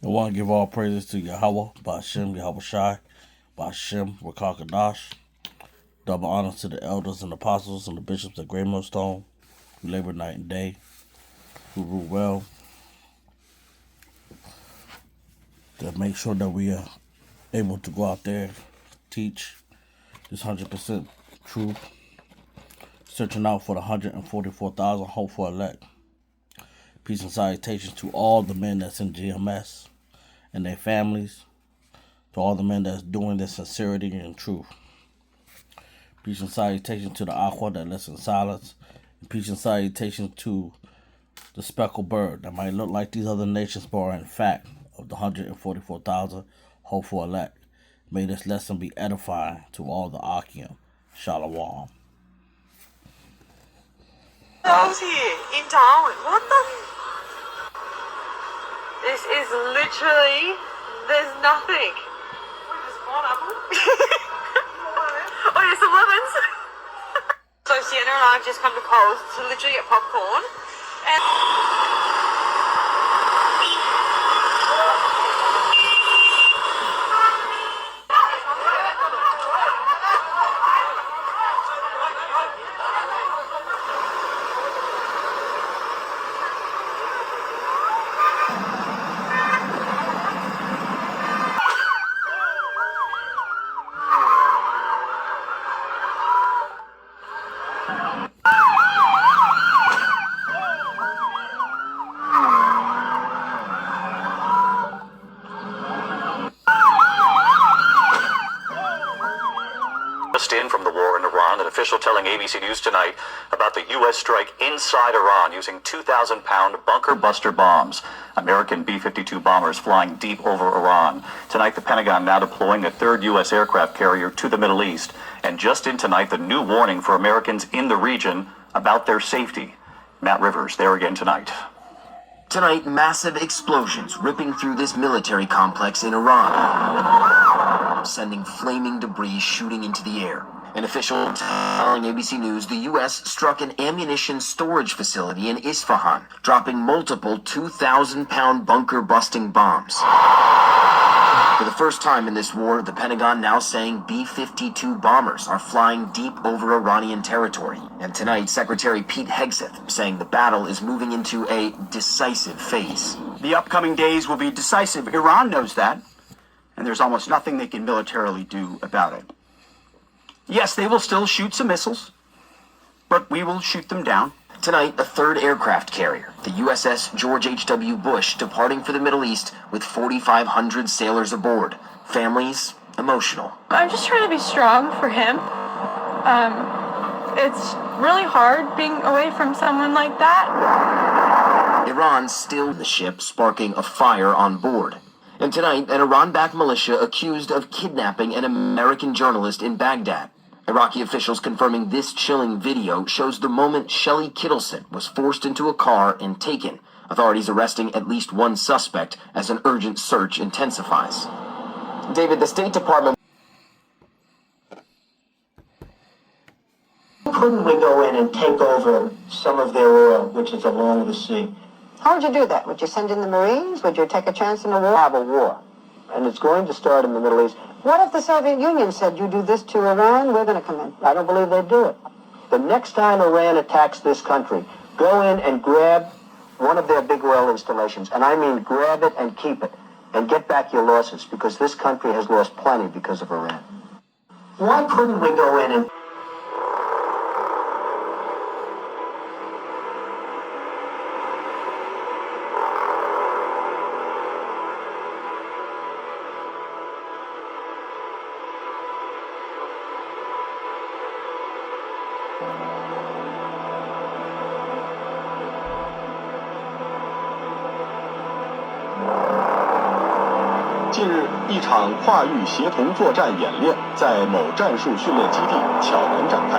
I want to give all praises to Yahweh, Ba'ashem, Yahweh Shai, Ba'ashem, Rakakadash. Double honors to the elders and apostles and the bishops at Great Millstone, who labor night and day, who rule well, to make sure that we are able to go out there, teach this 100% truth, searching out for the 144,000 hopeful elect. Peace and salutations to all the men that's in GMS and their families, to all the men that's doing this sincerity and truth. Peace and salutations to the aqua that lives in silence. And peace and salutations to the speckled bird that might look like these other nations, but are in fact of the 144,000 hopeful elect. May this lesson be edifying to all the Akim. Shalom. How's here in Darwin? What the? This is literally, there's nothing. What is this, pineapple? Oh, yeah, some lemons. So Sienna and I have just come to Coles to literally get popcorn. And In from the war in Iran, an official telling ABC News tonight about the U.S. strike inside Iran using 2,000-pound bunker buster bombs. American B-52 bombers flying deep over Iran. Tonight, the Pentagon now deploying a third U.S. aircraft carrier to the Middle East. And just in tonight, the new warning for Americans in the region about their safety. Matt Rivers, there again tonight. Tonight, massive explosions ripping through this military complex in Iran, sending flaming debris shooting into the air. An official telling ABC News the U.S. struck an ammunition storage facility in Isfahan, dropping multiple 2,000-pound bunker-busting bombs. For the first time in this war, the Pentagon now saying B-52 bombers are flying deep over Iranian territory. And tonight, Secretary Pete Hegseth saying the battle is moving into a decisive phase. The upcoming days will be decisive. Iran knows that, and there's almost nothing they can militarily do about it. Yes, they will still shoot some missiles, but we will shoot them down. Tonight, a third aircraft carrier, the USS George H.W. Bush, departing for the Middle East with 4,500 sailors aboard. Families, emotional. I'm just trying to be strong for him. It's really hard being away from someone like that. Iran still the ship, sparking a fire on board. And tonight, an Iran-backed militia accused of kidnapping an American journalist in Baghdad. Iraqi officials confirming this chilling video shows the moment Shelley Kittleson was forced into a car and taken. Authorities arresting at least one suspect as an urgent search intensifies. David, the State Department... Couldn't we go in and take over some of their oil, which is along the sea? How would you do that? Would you send in the Marines? Would you take a chance in a war? Have a war. And it's going to start in the Middle East. What if the Soviet Union said, you do this to Iran, we're going to come in? I don't believe they'd do it. The next time Iran attacks this country, go in and grab one of their big oil installations, and I mean grab it and keep it, and get back your losses, because this country has lost plenty because of Iran. Why couldn't we go in and...近日，一场跨域协同作战演练在某战术训练基地悄然展开。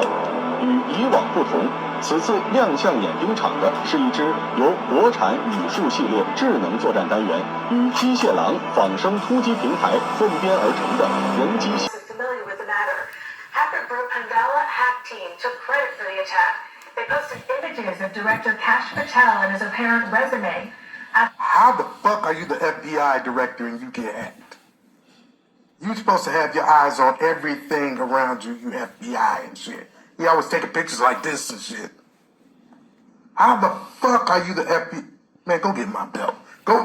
与以往不同，此次亮相演兵场的是一支由国产语数系列智能作战单元与机械狼仿生突击平台混编而成的人机。Familiar with the matter. Hacker group Pandala Hack Team took credit for the attack. They posted images of director Kash Patel and his apparent resume. How the fuck are you the FBI director and you get hacked? You supposed to have your eyes on everything around you, you FBI and shit. You always taking pictures like this and shit. How the fuck are you the FBI? Man, go get my belt.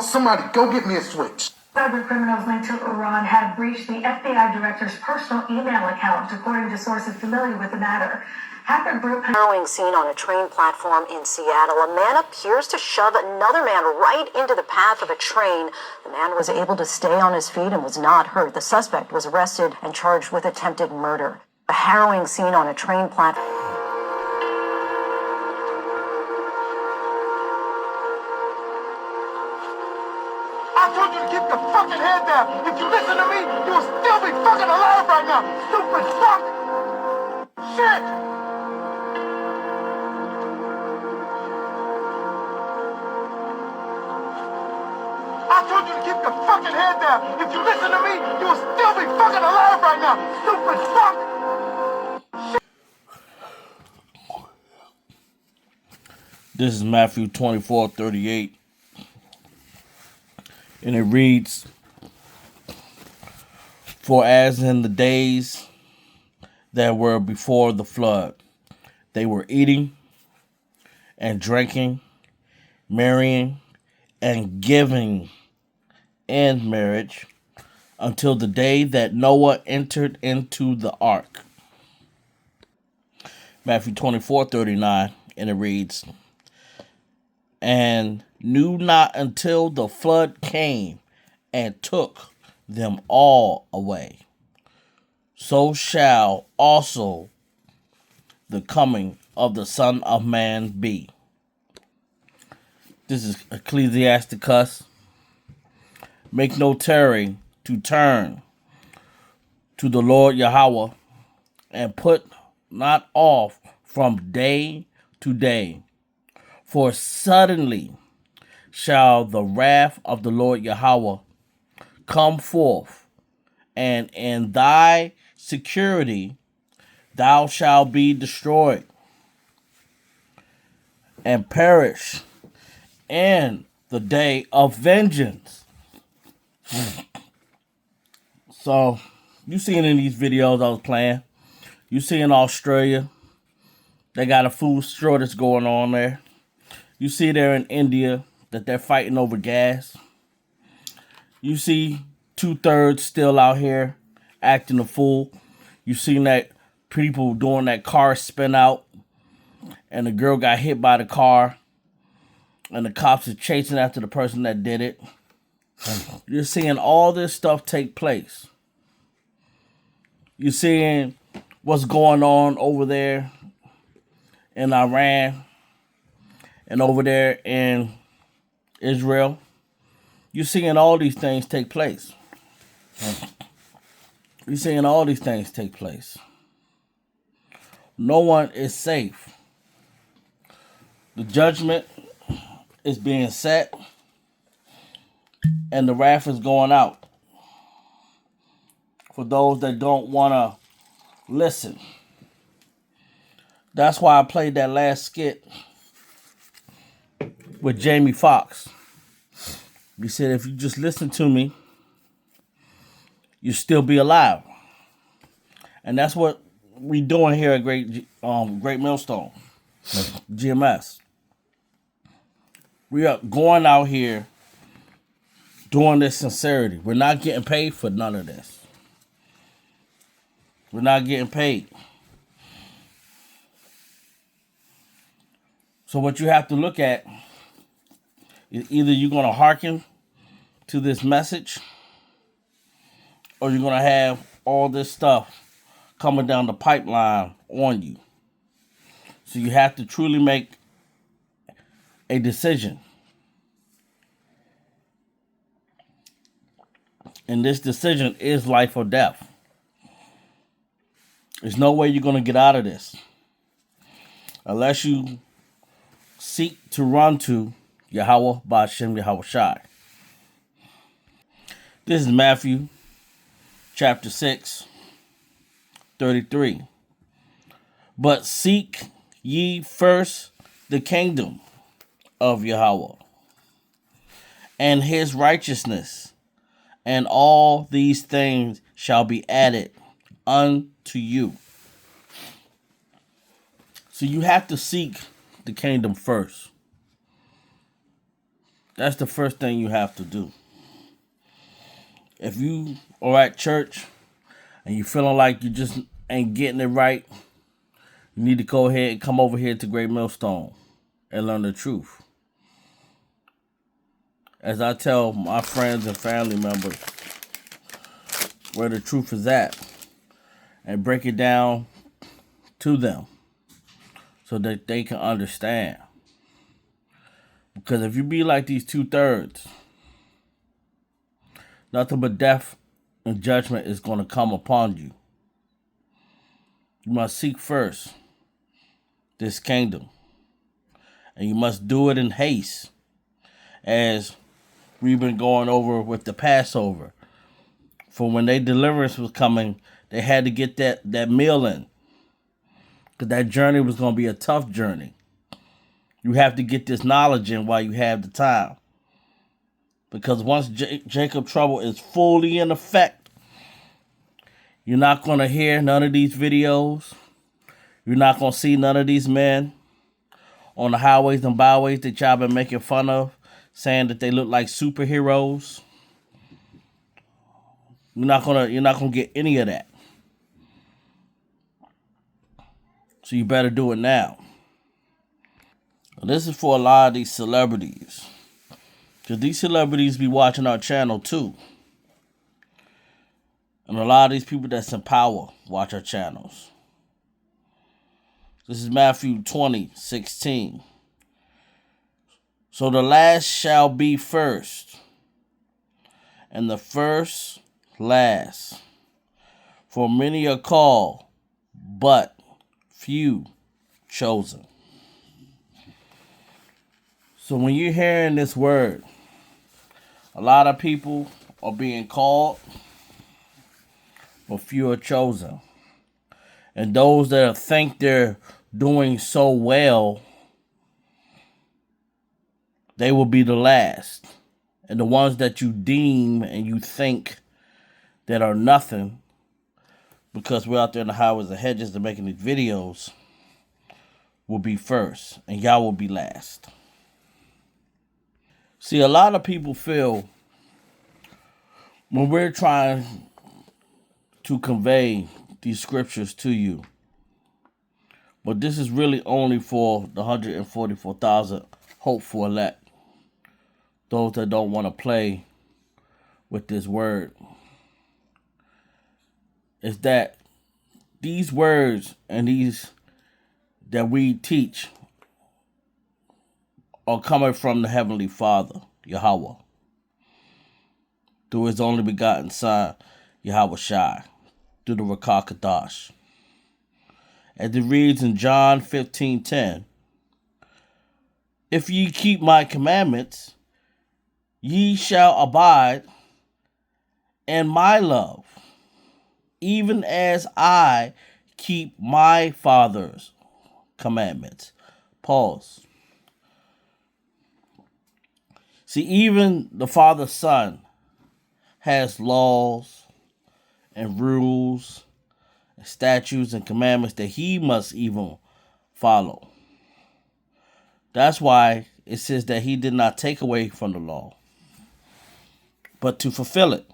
Somebody, go get me a switch. Cyber criminals linked to Iran had breached the FBI director's personal email account, according to sources familiar with the matter. Hacker group Harrowing scene on a train platform in Seattle. A man appears to shove another man right into the path of a train. The man was able to stay on his feet and was not hurt. The suspect was arrested and charged with attempted murder. A harrowing scene on a train platform. I told you to keep your fucking head down. If you listen to me, you will still be fucking alive right now. Stupid fuck. Shit. I told you to keep your fucking head down. If you listen to me, you will still be fucking alive right now. Stupid fuck. This is Matthew 24:38. And it reads, "For as in the days that were before the flood, they were eating and drinking, marrying and giving in marriage until the day that Noah entered into the ark." Matthew 24:39, and it reads, "And knew not until the flood came and took them all away. So shall also the coming of the Son of Man be." This is Ecclesiasticus. "Make no tarry to turn to the Lord Yahweh, and put not off from day to day. For suddenly shall the wrath of the Lord Yahweh come forth, and in thy security thou shalt be destroyed, and perish in the day of vengeance." So, you seen in these videos I was playing, you see in Australia, they got a food shortage going on there. You see there in India that they're fighting over gas. You see 2/3 still out here acting a fool. You seen that people doing that car spin out, and the girl got hit by the car, and the cops are chasing after the person that did it. You're seeing all this stuff take place. You're seeing what's going on over there in Iran and over there in Israel. You're seeing all these things take place. You're seeing all these things take place. No one is safe. The judgment is being set, and the wrath is going out for those that don't want to listen. That's why I played that last skit with Jamie Foxx. He said, if you just listen to me, you'll still be alive. And that's what we doing here at Great Millstone, GMS. We are going out here doing this sincerity. We're not getting paid for none of this. We're not getting paid. So what you have to look at is either you're going to hearken to this message, or you're going to have all this stuff coming down the pipeline on you. So you have to truly make a decision. And this decision is life or death. There's no way you're going to get out of this unless you seek to run to Yahweh Ba'Shem Yahweh Shai. This is Matthew chapter 6, 33. But seek ye first the kingdom of Yahweh and his righteousness, and all these things shall be added unto you. So you have to seek the kingdom first. That's the first thing you have to do. If you are at church and you're feeling like you just ain't getting it right, you need to go ahead and come over here to Great Millstone and learn the truth. As I tell my friends and family members where the truth is at and break it down to them so that they can understand. Because if you be like these 2/3, nothing but death and judgment is going to come upon you. You must seek first this kingdom. And you must do it in haste. As we've been going over with the Passover. For when their deliverance was coming, they had to get that meal in. Because that journey was going to be a tough journey. You have to get this knowledge in while you have the time. Because once Jacob trouble is fully in effect, you're not going to hear none of these videos. You're not going to see none of these men on the highways and byways that y'all been making fun of, saying that they look like superheroes. You're not gonna get any of that. So you better do it now. This is for a lot of these celebrities. Because these celebrities be watching our channel too. And a lot of these people that's in power watch our channels. This is Matthew 20:16. So the last shall be first, and the first last. For many are called, but few chosen. So when you're hearing this word, a lot of people are being called, but few are chosen. And those that think they're doing so well, they will be the last. And the ones that you deem and you think that are nothing, because we're out there in the highways and hedges and making these videos, will be first. And y'all will be last. See, a lot of people feel when we're trying to convey these scriptures to you, but this is really only for the 144,000 hopeful elect. Those that don't want to play with this word. Is that these words and these that we teach are coming from the Heavenly Father, Yahweh, through his only begotten Son, Yahweh Shai, through the Rakah Kadash. As it reads in John 15:10, if ye keep my commandments, ye shall abide in my love, even as I keep my Father's commandments. Pause. See, even the Father Son has laws and rules, and statutes and commandments that he must even follow. That's why it says that he did not take away from the law, but to fulfill it.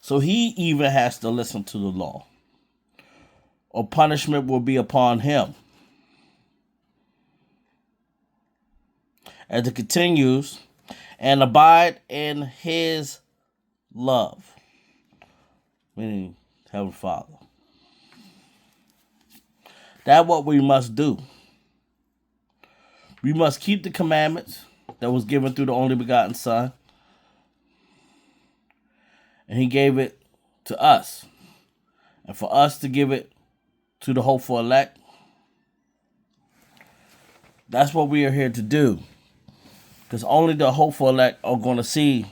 So he even has to listen to the law, or punishment will be upon him. As it continues, and abide in his love, meaning Heavenly Father. That's what we must do. We must keep the commandments that was given through the only begotten Son. And he gave it to us. And for us to give it to the hopeful elect, that's what we are here to do. Because only the hopeful elect are going to see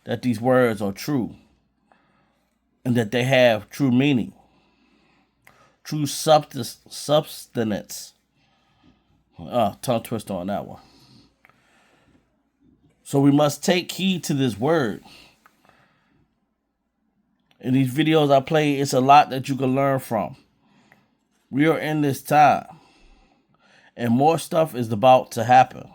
that these words are true. And that they have true meaning. True substance. Tongue twister on that one. So we must take heed to this word. In these videos I play, it's a lot that you can learn from. We are in this time. And more stuff is about to happen.